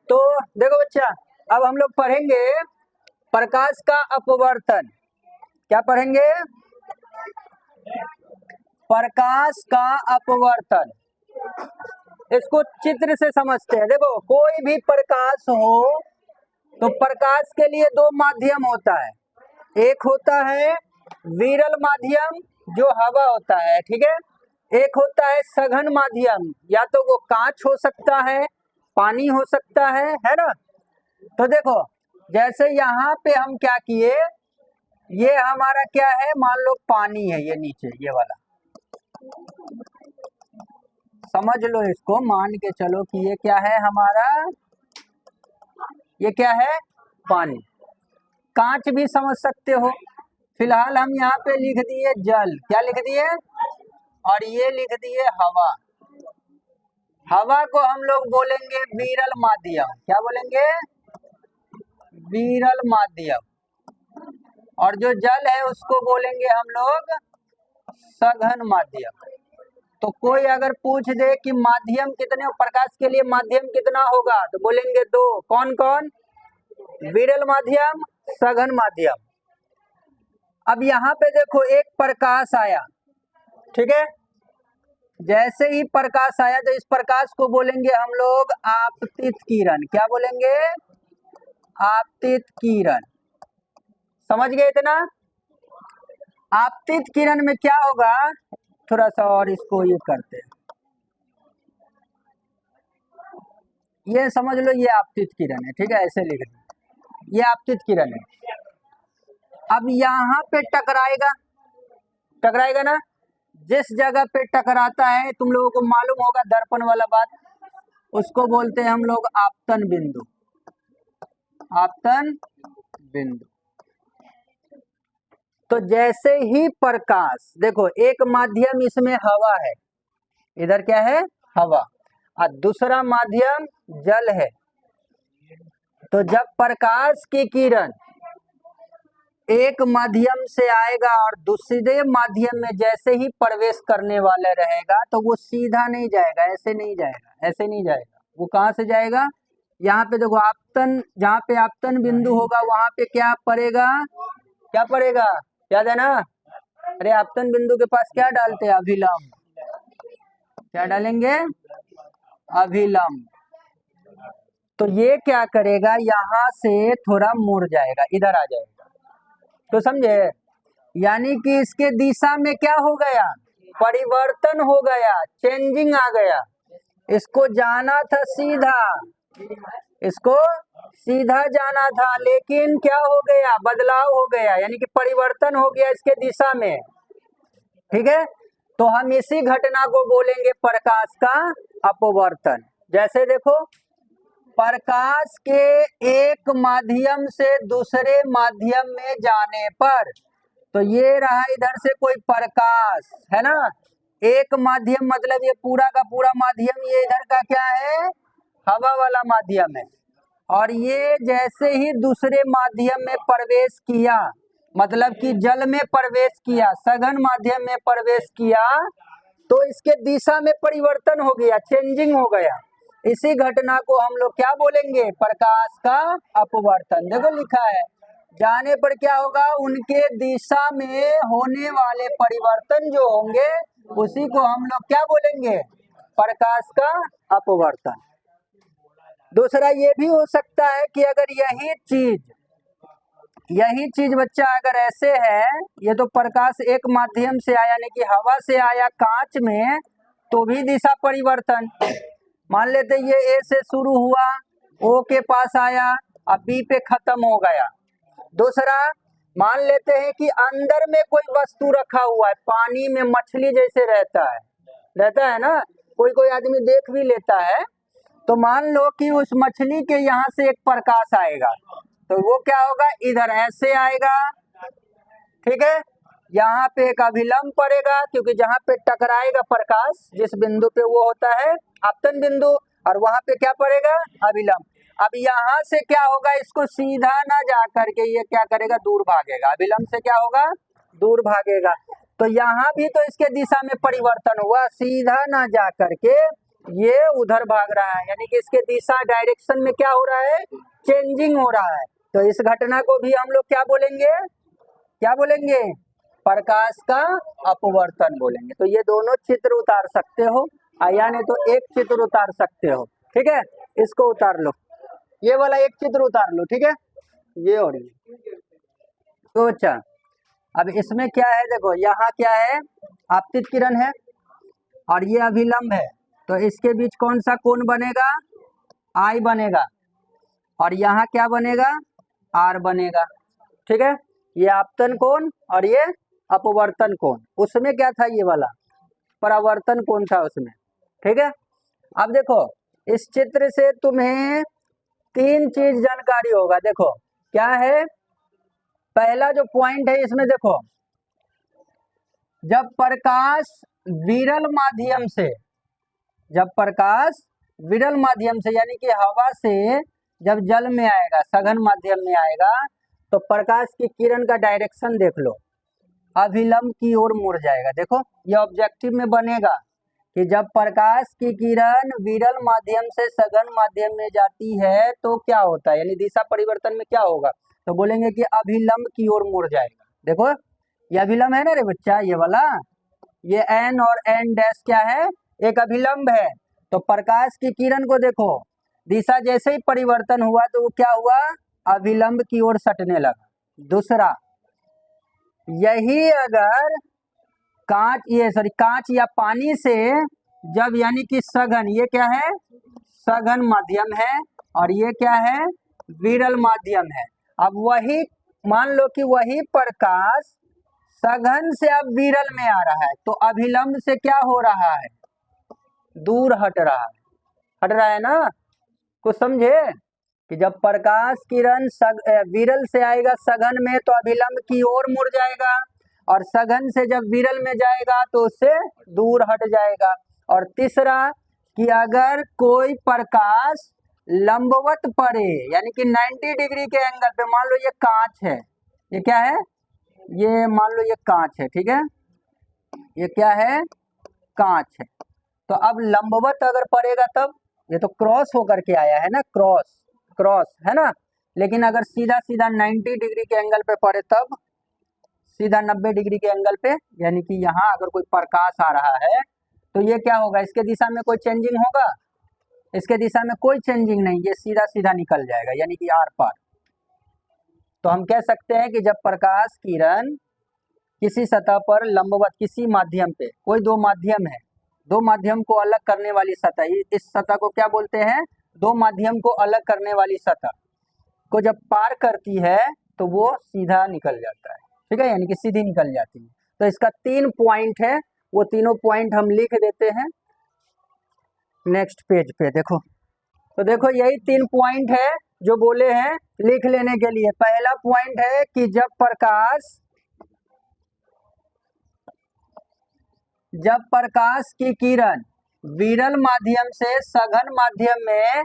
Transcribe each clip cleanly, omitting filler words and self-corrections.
तो देखो बच्चा, अब हम लोग पढ़ेंगे प्रकाश का अपवर्तन। क्या पढ़ेंगे? प्रकाश का अपवर्तन। इसको चित्र से समझते हैं। देखो, कोई भी प्रकाश हो तो प्रकाश के लिए दो माध्यम होता है। एक होता है विरल माध्यम जो हवा होता है, ठीक है। एक होता है सघन माध्यम, या तो वो कांच हो सकता है, पानी हो सकता है ना। तो देखो, जैसे यहाँ पे हम क्या किए, ये हमारा क्या है, मान लो पानी है, ये नीचे ये वाला, समझ लो इसको, मान के चलो कि ये क्या है हमारा, ये क्या है, पानी। कांच भी समझ सकते हो। फिलहाल हम यहाँ पे लिख दिए जल। क्या लिख दिए? और ये लिख दिए हवा। हवा को हम लोग बोलेंगे विरल माध्यम। क्या बोलेंगे? विरल माध्यम। और जो जल है उसको बोलेंगे हम लोग सघन माध्यम। तो कोई अगर पूछ दे कि माध्यम कितने, प्रकाश के लिए माध्यम कितना होगा, तो बोलेंगे दो। कौन कौन? विरल माध्यम, सघन माध्यम। अब यहाँ पे देखो, एक प्रकाश आया, ठीक है। जैसे ही प्रकाश आया तो इस प्रकाश को बोलेंगे हम लोग आपतित किरण। क्या बोलेंगे? आपतित किरण। समझ गए इतना? आपतित किरण में क्या होगा, थोड़ा सा और इसको ये करते हैं, ये समझ लो, ये आपतित किरण है, ठीक है, ऐसे लिख लो, ये आपतित किरण है। अब यहाँ पे टकराएगा, टकराएगा ना। जिस जगह पे टकराता है, तुम लोगों को मालूम होगा दर्पण वाला बात, उसको बोलते हैं हम लोग आपतन बिंदु। आपतन बिंदु। तो जैसे ही प्रकाश, देखो एक माध्यम इसमें हवा है, इधर क्या है, हवा, और दूसरा माध्यम जल है। तो जब प्रकाश की किरण एक माध्यम से आएगा और दूसरे माध्यम में जैसे ही प्रवेश करने वाला रहेगा, तो वो सीधा नहीं जाएगा, ऐसे नहीं जाएगा, ऐसे नहीं जाएगा। वो कहाँ से जाएगा? यहाँ पे देखो, आपतन, जहाँ पे आपतन बिंदु होगा वहां पे क्या पड़ेगा, क्या पड़ेगा, याद है ना। अरे आपतन बिंदु के पास क्या डालते हैं, अभिलंब। क्या डालेंगे? अभिलंब। तो ये क्या करेगा, यहाँ से थोड़ा मुड़ जाएगा, इधर आ जाएगा। तो समझे? यानी कि इसके दिशा में क्या हो गया, परिवर्तन हो गया, चेंजिंग आ गया। इसको जाना था सीधा, इसको सीधा जाना था, लेकिन क्या हो गया, बदलाव हो गया, यानी कि परिवर्तन हो गया इसके दिशा में, ठीक है। तो हम इसी घटना को बोलेंगे प्रकाश का अपवर्तन। जैसे देखो, प्रकाश के एक माध्यम से दूसरे माध्यम में जाने पर, तो ये रहा इधर से कोई प्रकाश है ना, एक माध्यम मतलब ये पूरा का पूरा माध्यम, ये इधर का क्या है, हवा वाला माध्यम है। और ये जैसे ही दूसरे माध्यम में प्रवेश किया, मतलब कि जल में प्रवेश किया, सघन माध्यम में प्रवेश किया, तो इसके दिशा में परिवर्तन हो गया, चेंजिंग हो गया। इसी घटना को हम लोग क्या बोलेंगे, प्रकाश का अपवर्तन। देखो लिखा है, जाने पर क्या होगा, उनके दिशा में होने वाले परिवर्तन जो होंगे उसी को हम लोग क्या बोलेंगे, प्रकाश का अपवर्तन। दूसरा ये भी हो सकता है कि अगर यही चीज बच्चा अगर ऐसे है, ये तो प्रकाश एक माध्यम से आया, यानी कि हवा से आया कांच में, तो भी दिशा परिवर्तन। मान लेते ये ए से शुरू हुआ, ओ के पास आया, अब बी पे खत्म हो गया। दूसरा, मान लेते हैं कि अंदर में कोई वस्तु रखा हुआ है, पानी में मछली जैसे रहता है ना, कोई कोई आदमी देख भी लेता है। तो मान लो कि उस मछली के यहाँ से एक प्रकाश आएगा, तो वो क्या होगा, इधर ऐसे आएगा, ठीक है। यहाँ पे एक अभिलंब पड़ेगा, क्योंकि जहाँ पे टकराएगा प्रकाश जिस बिंदु पे, वो होता है आपतन बिंदु, और वहां पे क्या पड़ेगा, अभिलंब। अब यहाँ से क्या होगा, इसको सीधा ना जा करके ये क्या करेगा, दूर भागेगा, अभिलंब से क्या होगा, दूर भागेगा। तो यहाँ भी तो इसके दिशा में परिवर्तन हुआ, सीधा ना जा करके ये उधर भाग रहा है, यानी कि इसके दिशा डायरेक्शन में क्या हो रहा है, चेंजिंग हो रहा है। तो इस घटना को भी हम लोग क्या बोलेंगे, क्या बोलेंगे, प्रकाश का अपवर्तन बोलेंगे। तो ये दोनों चित्र उतार सकते हो, या नहीं तो एक चित्र उतार सकते हो, ठीक है। इसको उतार लो, ये वाला एक चित्र उतार लो, ठीक है, ये और ये। तो अच्छा, अब इसमें क्या है, देखो यहाँ क्या है, आपतित किरण है और ये अभिलंब है, तो इसके बीच कौन सा कोण बनेगा, आई बनेगा, और यहाँ क्या बनेगा, आर बनेगा, ठीक है। ये आपतन कोण और ये अपवर्तन कोण, उसमें क्या था, ये वाला परावर्तन कोण था उसमें, ठीक है। अब देखो इस चित्र से तुम्हें तीन चीज जानकारी होगा, देखो क्या है, पहला जो पॉइंट है इसमें देखो, जब प्रकाश विरल माध्यम से, जब प्रकाश विरल माध्यम से यानी कि हवा से जब जल में आएगा, सघन माध्यम में आएगा, तो प्रकाश की किरण का डायरेक्शन देख लो, अभिलंब की ओर मुड़ जाएगा। देखो ये ऑब्जेक्टिव में बनेगा कि जब प्रकाश की किरण विरल माध्यम से सघन माध्यम में जाती है तो क्या होता है, यानी दिशा परिवर्तन में क्या होगा, तो बोलेंगे कि अभिलंब की ओर मुड़ जाएगा। देखो ये अभिलंब है ना रे बच्चा, ये वाला, ये एन और एन डैश क्या है, एक अभिलंब है। तो प्रकाश की किरण को देखो, दिशा जैसे ही परिवर्तन हुआ तो वो क्या हुआ, अभिलंब की ओर सटने लगा। दूसरा, यही अगर कांच, ये सॉरी कांच या पानी से जब, यानी कि सघन, ये क्या है, सघन माध्यम है और ये क्या है, विरल माध्यम है। अब वही मान लो कि वही प्रकाश सघन से अब विरल में आ रहा है, तो अभिलंब से क्या हो रहा है, दूर हट रहा है, हट रहा है ना। कुछ समझे कि जब प्रकाश किरण विरल से आएगा सघन में तो अभिलंब की ओर मुड़ जाएगा, और सघन से जब विरल में जाएगा तो उससे दूर हट जाएगा। और तीसरा कि अगर कोई प्रकाश लंबवत पड़े, यानी कि 90 डिग्री के एंगल पे, मान लो ये कांच है, ये क्या है, ये मान लो ये कांच है, ठीक है, ये क्या है, कांच है। तो अब लंबवत अगर पड़ेगा तब, ये तो क्रॉस होकर के आया है ना, क्रॉस क्रॉस है ना, लेकिन अगर सीधा सीधा 90 डिग्री के एंगल पे पड़े तब, सीधा 90 डिग्री के एंगल पे, यानी कि यहाँ अगर कोई प्रकाश आ रहा है तो ये क्या होगा, इसके दिशा में कोई चेंजिंग होगा, इसके दिशा में कोई चेंजिंग नहीं, ये सीधा सीधा निकल जाएगा, यानी कि आर पार। तो हम कह सकते हैं कि जब प्रकाश किरण किसी सतह पर लंबवत, किसी माध्यम पे, कोई दो माध्यम है, दो माध्यम को अलग करने वाली सतह, इस सतह को क्या बोलते हैं, दो माध्यम को अलग करने वाली सतह को जब पार करती है तो वो सीधा निकल जाता है, ठीक है, यानी कि सीधी निकल जाती है। तो इसका 3 पॉइंट है, वो तीनों पॉइंट हम लिख देते हैं नेक्स्ट पेज पे। देखो तो देखो यही 3 पॉइंट है जो बोले हैं लिख लेने के लिए। पहला पॉइंट है कि जब प्रकाश की किरण विरल माध्यम से सघन माध्यम में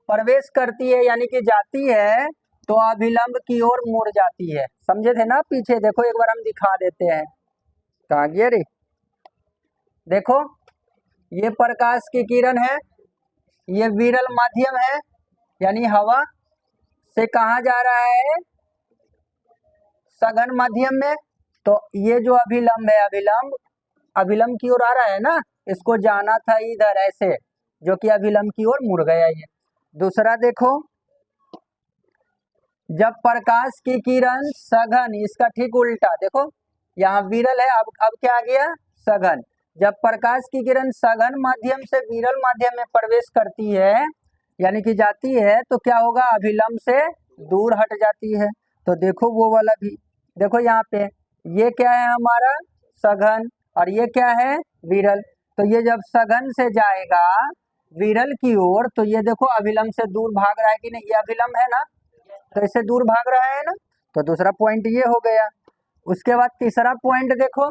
प्रवेश करती है, यानी कि जाती है, तो अभिलंब की ओर मुड़ जाती है। समझे थे ना पीछे, देखो एक बार हम दिखा देते हैं, कहाँ गया रे, देखो ये प्रकाश की किरण है, ये विरल माध्यम है, यानी हवा से कहाँ जा रहा है, सघन माध्यम में। तो ये जो अभिलंब है, अभिलंब की ओर आ रहा है ना, इसको जाना था इधर ऐसे, जो कि अभिलंब की ओर मुड़ गया ये। दूसरा देखो, जब प्रकाश की किरण सघन, इसका ठीक उल्टा, देखो यहाँ विरल है, अब क्या आ गया, सघन। जब प्रकाश की किरण सघन माध्यम से विरल माध्यम में प्रवेश करती है, यानी कि जाती है, तो क्या होगा, अभिलंब से दूर हट जाती है। तो देखो वो वाला भी, देखो यहाँ पे ये क्या है हमारा, सघन, और ये क्या है, विरल। तो ये जब सघन से जाएगा विरल की ओर, तो ये देखो अभिलंब से दूर भाग रहा है कि नहीं, ये अभिलंब है ना, तो इससे दूर भाग रहा है ना। तो दूसरा पॉइंट ये हो गया। उसके बाद तीसरा पॉइंट देखो,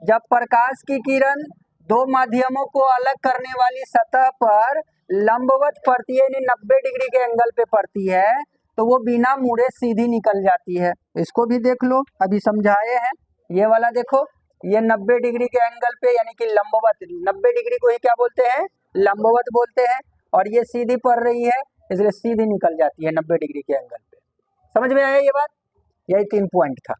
जब प्रकाश की किरण दो माध्यमों को अलग करने वाली सतह पर लंबवत पड़ती है, यानी 90 डिग्री के एंगल पे पड़ती है, तो वो बिना मुड़े सीधी निकल जाती है। इसको भी देख लो, अभी समझाए हैं। ये वाला देखो, ये 90 डिग्री के एंगल पे, यानी कि लंबवत, 90 डिग्री को ही क्या बोलते हैं, लंबवत बोलते हैं, और ये सीधी पड़ रही है इसलिए सीधी निकल जाती है 90 डिग्री के एंगल पे। समझ में आया ये बात? यही 3 पॉइंट था।